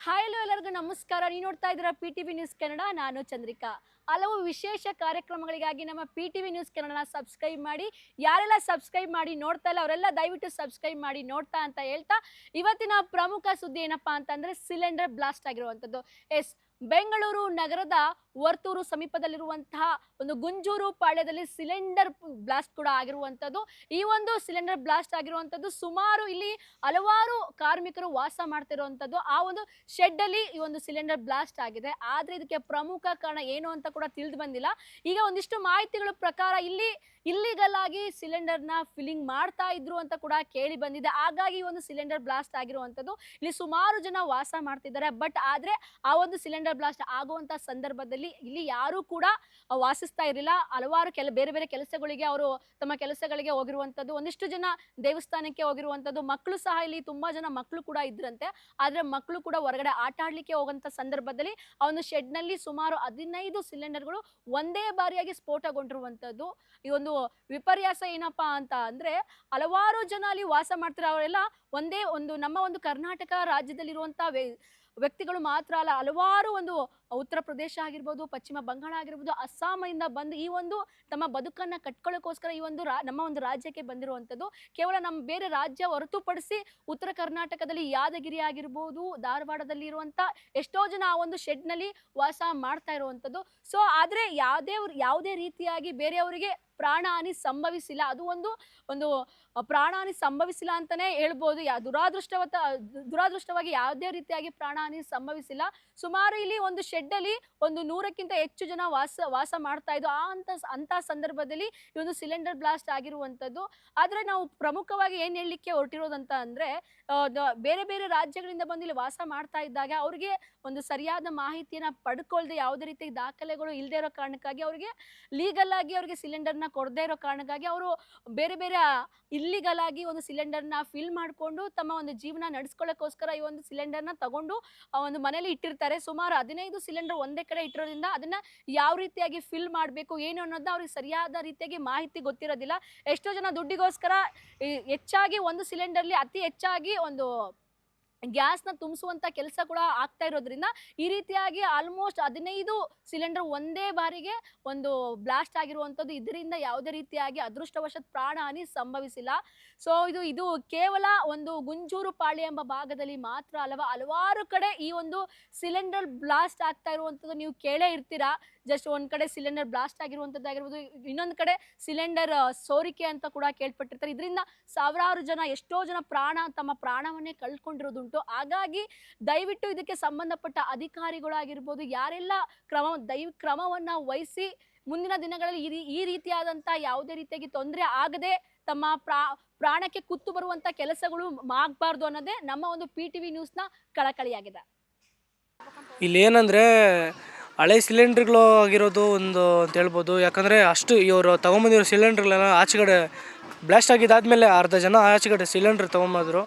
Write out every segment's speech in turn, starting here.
Hi hello ಎಲ್ಲರಿಗೂ ನಮಸ್ಕಾರ. ನೀವು ನೋಡ್ತಾ ಇದ್ದೀರಾ PTV ನ್ಯೂಸ್ ಕನ್ನಡ. ನಾನು ಚಂದ್ರಿಕಾ. ಹಲವು ವಿಶೇಷ ಕಾರ್ಯಕ್ರಮಗಳಿಗಾಗಿ ನಮ್ಮ PTV ನ್ಯೂಸ್ ಕನ್ನಡನ ಸಬ್ಸ್ಕ್ರೈಬ್ ಮಾಡಿ. ಯಾರೆಲ್ಲ ಸಬ್ಸ್ಕ್ರೈಬ್ ಮಾಡಿ ನೋಡ್ತಾ ಇಲ್ಲ ಅವರೆಲ್ಲ ದಯವಿಟ್ಟು ಸಬ್ಸ್ಕ್ರೈಬ್ ಮಾಡಿ ನೋಡ್ತಾ ಅಂತ ಹೇಳ್ತಾ, ಇವತ್ತಿನ ಪ್ರಮುಖ ಸುದ್ದಿ ಏನಪ್ಪಾ ಅಂತಂದ್ರೆ ಸಿಲಿಂಡರ್ ಬ್ಲಾಸ್ಟ್ ಆಗಿರುವಂಥದ್ದು. ಎಸ್, ಬೆಂಗಳೂರು ನಗರದ ವರ್ತೂರು ಸಮೀಪದಲ್ಲಿರುವಂತಹ ಒಂದು ಗುಂಜೂರು ಪಾಳ್ಯದಲ್ಲಿ ಸಿಲಿಂಡರ್ ಬ್ಲಾಸ್ಟ್ ಕೂಡ ಆಗಿರುವಂಥದ್ದು. ಈ ಒಂದು ಸಿಲಿಂಡರ್ ಬ್ಲಾಸ್ಟ್ ಆಗಿರುವಂಥದ್ದು ಸುಮಾರು ಇಲ್ಲಿ ಹಲವಾರು ಕಾರ್ಮಿಕರು ವಾಸ ಮಾಡ್ತಿರುವಂಥದ್ದು ಆ ಒಂದು ಶೆಡ್ ಅಲ್ಲಿ ಈ ಒಂದು ಸಿಲಿಂಡರ್ ಬ್ಲಾಸ್ಟ್ ಆಗಿದೆ. ಆದ್ರೆ ಇದಕ್ಕೆ ಪ್ರಮುಖ ಕಾರಣ ಏನು ಅಂತ ಕೂಡ ತಿಳಿದು ಬಂದಿಲ್ಲ. ಈಗ ಒಂದಿಷ್ಟು ಮಾಹಿತಿಗಳ ಪ್ರಕಾರ ಇಲ್ಲಿ ಇಲ್ಲಿಗಲ್ ಆಗಿ ಸಿಲಿಂಡರ್ ನ ಫಿಲ್ಲಿಂಗ್ ಮಾಡ್ತಾ ಇದ್ರು ಅಂತ ಕೂಡ ಕೇಳಿ ಬಂದಿದೆ. ಹಾಗಾಗಿ ಈ ಒಂದು ಸಿಲಿಂಡರ್ ಬ್ಲಾಸ್ಟ್ ಆಗಿರುವಂಥದ್ದು. ಇಲ್ಲಿ ಸುಮಾರು ಜನ ವಾಸ ಮಾಡ್ತಿದ್ದಾರೆ. ಬಟ್ ಆದ್ರೆ ಆ ಒಂದು ಸಿಲಿಂಡರ್ ಬ್ಲಾಸ್ಟ್ ಆಗುವಂತ ಸಂದರ್ಭದಲ್ಲಿ ಇಲ್ಲಿ ಯಾರು ಕೂಡ ವಾಸಿಸ್ತಾ ಇರಲಿಲ್ಲ. ಹಲವಾರು ಬೇರೆ ಬೇರೆ ಕೆಲಸಗಳಿಗೆ ಅವರು ತಮ್ಮ ಕೆಲಸಗಳಿಗೆ ಹೋಗಿರುವಂಥದ್ದು. ಒಂದಿಷ್ಟು ಜನ ದೇವಸ್ಥಾನಕ್ಕೆ ಹೋಗಿರುವಂಥದ್ದು. ಮಕ್ಕಳು ಸಹ ಇಲ್ಲಿ ತುಂಬಾ ಜನ ಮಕ್ಕಳು ಕೂಡ ಇದ್ರಂತೆ. ಆದ್ರೆ ಮಕ್ಕಳು ಕೂಡ ಹೊರಗಡೆ ಆಟ ಆಡ್ಲಿಕ್ಕೆ ಹೋಗುವಂತ ಸಂದರ್ಭದಲ್ಲಿ ಆ ಒಂದು ಶೆಡ್ ನಲ್ಲಿ ಸುಮಾರು 15 ಸಿಲಿಂಡರ್ಗಳು ಒಂದೇ ಬಾರಿಯಾಗಿ ಸ್ಫೋಟಗೊಂಡಿರುವಂಥದ್ದು. ಈ ಒಂದು ವಿಪರ್ಯಾಸ ಏನಪ್ಪಾ ಅಂತ ಅಂದ್ರೆ, ಹಲವಾರು ಜನ ಅಲ್ಲಿ ವಾಸ ಮಾಡ್ತಾರೆ. ಅವರೆಲ್ಲ ಒಂದೇ ಒಂದು ನಮ್ಮ ಒಂದು ಕರ್ನಾಟಕ ರಾಜ್ಯದಲ್ಲಿರುವಂತಹ ವ್ಯಕ್ತಿಗಳು ಮಾತ್ರ ಅಲ್ಲ, ಹಲವಾರು ಒಂದು ಉತ್ತರ ಪ್ರದೇಶ ಆಗಿರ್ಬೋದು, ಪಶ್ಚಿಮ ಬಂಗಾಳ ಆಗಿರ್ಬೋದು, ಅಸ್ಸಾಮಿಂದ ಬಂದು ಈ ಒಂದು ತಮ್ಮ ಬದುಕನ್ನ ಕಟ್ಕೊಳ್ಳೋಕೋಸ್ಕರ ಈ ಒಂದು ನಮ್ಮ ಒಂದು ರಾಜ್ಯಕ್ಕೆ ಬಂದಿರುವಂಥದ್ದು. ಕೇವಲ ನಮ್ಮ ಬೇರೆ ರಾಜ್ಯ ಹೊರತುಪಡಿಸಿ ಉತ್ತರ ಕರ್ನಾಟಕದಲ್ಲಿ ಯಾದಗಿರಿ ಆಗಿರ್ಬೋದು, ಧಾರವಾಡದಲ್ಲಿ ಇರುವಂತ ಎಷ್ಟೋ ಜನ ಆ ಒಂದು ಶೆಡ್ ನಲ್ಲಿ ವಾಸ ಮಾಡ್ತಾ ಇರುವಂಥದ್ದು. ಸೊ ಆದ್ರೆ ಯಾವುದೇ ರೀತಿಯಾಗಿ ಬೇರೆಯವರಿಗೆ ಪ್ರಾಣ ಹಾನಿ ಸಂಭವಿಸಿಲ್ಲ. ಅದು ಒಂದು ಪ್ರಾಣ ಹಾನಿ ಸಂಭವಿಸಿಲ್ಲ ಅಂತಾನೆ ಹೇಳ್ಬೋದು. ದುರಾದೃಷ್ಟವಾಗಿ ಯಾವುದೇ ರೀತಿಯಾಗಿ ಪ್ರಾಣ ಹಾನಿ ಸಂಭವಿಸಿಲ್ಲ. ಸುಮಾರು ಇಲ್ಲಿ ಒಂದು ಶೆಡ್ ಅಲ್ಲಿ ಒಂದು 100ಕ್ಕಿಂತ ಹೆಚ್ಚು ಜನ ವಾಸ ಮಾಡ್ತಾ ಇದ್ದು. ಅಂತ ಸಂದರ್ಭದಲ್ಲಿ ಈ ಒಂದು ಸಿಲಿಂಡರ್ ಬ್ಲಾಸ್ಟ್ ಆಗಿರುವಂತದ್ದು. ಆದ್ರೆ ನಾವು ಪ್ರಮುಖವಾಗಿ ಏನ್ ಹೇಳಲಿಕ್ಕೆ ಹೊರಟಿರೋದಂತ ಅಂದ್ರೆ, ಬೇರೆ ಬೇರೆ ರಾಜ್ಯಗಳಿಂದ ಬಂದು ಇಲ್ಲಿ ವಾಸ ಮಾಡ್ತಾ ಇದ್ದಾಗ ಅವ್ರಿಗೆ ಒಂದು ಸರಿಯಾದ ಮಾಹಿತಿಯನ್ನ ಪಡ್ಕೊಳ್ದೆ, ಯಾವುದೇ ರೀತಿ ದಾಖಲೆಗಳು ಇಲ್ಲದೆ ಇರೋ ಕಾರಣಕ್ಕಾಗಿ ಅವ್ರಿಗೆ ಲೀಗಲ್ ಆಗಿ ಅವ್ರಿಗೆ ಸಿಲಿಂಡರ್ನ ಕೊಡದೇ ಇರೋ ಕಾರಣಕ್ಕಾಗಿ ಅವರು ಬೇರೆ ಬೇರೆ ಇಲ್ಲಿಗಲ್ ಆಗಿ ಒಂದು ಸಿಲಿಂಡರ್ನ ಫಿಲ್ ಮಾಡಿಕೊಂಡು ತಮ್ಮ ಒಂದು ಜೀವನ ನಡೆಸ್ಕೊಳ್ಳೋಕ್ಕೋಸ್ಕರ ಈ ಒಂದು ಸಿಲಿಂಡರ್ನ ತಗೊಂಡು ಆ ಒಂದು ಮನೇಲಿ ಇಟ್ಟಿರ್ತಾರೆ. ಸುಮಾರು 15 ಸಿಲಿಂಡರ್ ಒಂದೇ ಕಡೆ ಇಟ್ಟಿರೋದ್ರಿಂದ ಅದನ್ನ ಯಾವ ರೀತಿಯಾಗಿ ಫಿಲ್ ಮಾಡಬೇಕು ಏನು ಅನ್ನೋದನ್ನ ಅವ್ರಿಗೆ ಸರಿಯಾದ ರೀತಿಯಾಗಿ ಮಾಹಿತಿ ಗೊತ್ತಿರೋದಿಲ್ಲ. ಎಷ್ಟೋ ಜನ ದುಡ್ಡಿಗೋಸ್ಕರ ಹೆಚ್ಚಾಗಿ ಒಂದು ಸಿಲಿಂಡರ್ಲಿ ಅತಿ ಹೆಚ್ಚಾಗಿ ಒಂದು ಗ್ಯಾಸ್ನ ತುಂಬಿಸುವಂತ ಕೆಲಸ ಕೂಡ ಆಗ್ತಾ ಇರೋದ್ರಿಂದ ಈ ರೀತಿಯಾಗಿ ಆಲ್ಮೋಸ್ಟ್ 15 ಸಿಲಿಂಡರ್ ಒಂದೇ ಬಾರಿಗೆ ಒಂದು ಬ್ಲಾಸ್ಟ್ ಆಗಿರುವಂಥದ್ದು. ಇದರಿಂದ ಯಾವುದೇ ರೀತಿಯಾಗಿ ಅದೃಷ್ಟವಶಾತ್ ಪ್ರಾಣ ಹಾನಿ ಸಂಭವಿಸಿಲ್ಲ. ಸೊ ಇದು ಕೇವಲ ಒಂದು ಗುಂಜೂರು ಪಾಳ್ಯ ಎಂಬ ಭಾಗದಲ್ಲಿ ಮಾತ್ರ ಅಲ್ಲವಾ, ಹಲವಾರು ಕಡೆ ಈ ಒಂದು ಸಿಲಿಂಡರ್ ಬ್ಲಾಸ್ಟ್ ಆಗ್ತಾ ಇರುವಂಥದ್ದು ನೀವು ಕೇಳೇ ಇರ್ತೀರಾ. ಜಸ್ಟ್ ಒಂದ್ ಕಡೆ ಸಿಲಿಂಡರ್ ಬ್ಲಾಸ್ಟ್ ಆಗಿರುವಂಥದ್ದಾಗಿರ್ಬೋದು, ಇನ್ನೊಂದು ಕಡೆ ಸಿಲಿಂಡರ್ ಸೋರಿಕೆ ಅಂತ ಕೂಡ ಕೇಳ್ಪಟ್ಟಿರ್ತಾರೆ. ಇದರಿಂದ ಸಾವಿರಾರು ಜನ, ಎಷ್ಟೋ ಜನ ತಮ್ಮ ಪ್ರಾಣವನ್ನೇ ಕಳ್ಕೊಂಡಿರೋದುಂಟು. ಹಾಗಾಗಿ ದಯವಿಟ್ಟು ಇದಕ್ಕೆ ಸಂಬಂಧಪಟ್ಟ ಅಧಿಕಾರಿಗಳಾಗಿರ್ಬೋದು, ಯಾರೆಲ್ಲ ಕ್ರಮವನ್ನ ವಹಿಸಿ ಮುಂದಿನ ದಿನಗಳಲ್ಲಿ ಈ ರೀತಿಯಾದಂತ ಯಾವುದೇ ರೀತಿಯಾಗಿ ತೊಂದರೆ ಆಗದೆ ತಮ್ಮ ಪ್ರಾಣಕ್ಕೆ ಕುತ್ತು ಬರುವಂತ ಕೆಲಸಗಳು ಆಗಬಾರ್ದು ಅನ್ನೋದೇ ನಮ್ಮ ಒಂದು PTV ನ್ಯೂಸ್ನ ಕಳಕಳಿಯಾಗಿದೆ. ಇಲ್ಲಿ ಏನಂದರೆ ಹಳೆ ಸಿಲಿಂಡ್ರ್ಗಳು ಆಗಿರೋದು ಒಂದು ಅಂತ ಹೇಳ್ಬೋದು. ಯಾಕಂದರೆ ಅಷ್ಟು ಇವರು ತೊಗೊಂಬಂದಿರೋ ಸಿಲಿಂಡ್ರ್ಗಳೆಲ್ಲ ಆಚೆಗಡೆ ಬ್ಲಾಸ್ಟ್ ಆಗಿದ್ದಾದಮೇಲೆ ಅರ್ಧ ಜನ ಆಚೆಗಡೆ ಸಿಲಿಂಡ್ರ್ ತೊಗೊಂಬಂದರು.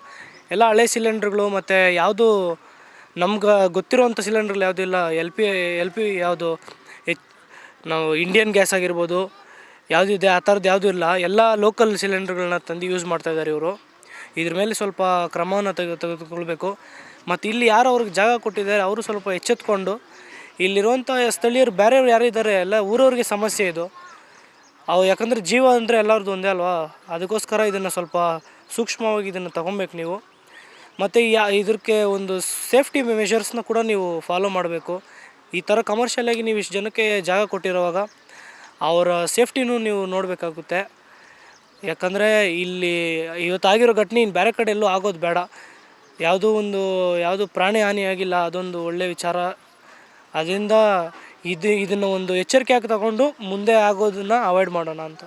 ಎಲ್ಲ ಹಳೆ ಸಿಲಿಂಡ್ರ್ಗಳು ಮತ್ತು ಯಾವುದು ನಮ್ಗೆ ಗೊತ್ತಿರೋವಂಥ ಸಿಲಿಂಡ್ರ್ಗಳು ಯಾವುದೂ ಇಲ್ಲ. ಎಲ್ ಪಿ ಯಾವುದು ನಾವು ಇಂಡಿಯನ್ ಗ್ಯಾಸ್ ಆಗಿರ್ಬೋದು ಯಾವುದಿದೆ ಆ ಥರದ್ದು ಯಾವುದೂ ಇಲ್ಲ. ಎಲ್ಲ ಲೋಕಲ್ ಸಿಲಿಂಡ್ರ್ಗಳನ್ನ ತಂದು ಯೂಸ್ ಮಾಡ್ತಾಯಿದ್ದಾರೆ ಇವರು. ಇದ್ರ ಮೇಲೆ ಸ್ವಲ್ಪ ಕ್ರಮವನ್ನು ತೆಗೆದುಕೊಳ್ಬೇಕು. ಮತ್ತು ಇಲ್ಲಿ ಯಾರು ಅವ್ರಿಗೆ ಜಾಗ ಕೊಟ್ಟಿದ್ದಾರೆ ಅವರು ಸ್ವಲ್ಪ ಎಚ್ಚೆತ್ಕೊಂಡು, ಇಲ್ಲಿರುವಂಥ ಸ್ಥಳೀಯರು ಬೇರೆಯವ್ರು ಯಾರಿದ್ದಾರೆ ಎಲ್ಲ ಊರವ್ರಿಗೆ ಸಮಸ್ಯೆ ಇದು. ಯಾಕಂದರೆ ಜೀವ ಅಂದರೆ ಎಲ್ಲರದ್ದು ಒಂದೇ ಅಲ್ವಾ. ಅದಕ್ಕೋಸ್ಕರ ಇದನ್ನು ಸ್ವಲ್ಪ ಸೂಕ್ಷ್ಮವಾಗಿ ಇದನ್ನು ತೊಗೊಬೇಕು ನೀವು. ಮತ್ತು ಇದಕ್ಕೆ ಒಂದು ಸೇಫ್ಟಿ ಮೆಷರ್ಸ್ನ ಕೂಡ ನೀವು ಫಾಲೋ ಮಾಡಬೇಕು. ಈ ಥರ ಕಮರ್ಷಿಯಲಾಗಿ ನೀವು ಇಷ್ಟು ಜನಕ್ಕೆ ಜಾಗ ಕೊಟ್ಟಿರುವಾಗ ಅವರ ಸೇಫ್ಟಿನೂ ನೀವು ನೋಡಬೇಕಾಗುತ್ತೆ. ಯಾಕಂದರೆ ಇಲ್ಲಿ ಇವತ್ತಾಗಿರೋ ಘಟನೆ ಇನ್ನು ಬೇರೆ ಕಡೆ ಎಲ್ಲೂ ಆಗೋದು ಬೇಡ. ಯಾವುದು ಪ್ರಾಣಿ ಹಾನಿಯಾಗಿಲ್ಲ, ಅದೊಂದು ಒಳ್ಳೆಯ ವಿಚಾರ. ಅದರಿಂದ ಇದನ್ನು ಒಂದು ಎಚ್ಚರಿಕೆಯಾಗಿ ತಗೊಂಡು ಮುಂದೆ ಆಗೋದನ್ನು ಅವಾಯ್ಡ್ ಮಾಡೋಣ ಅಂತ.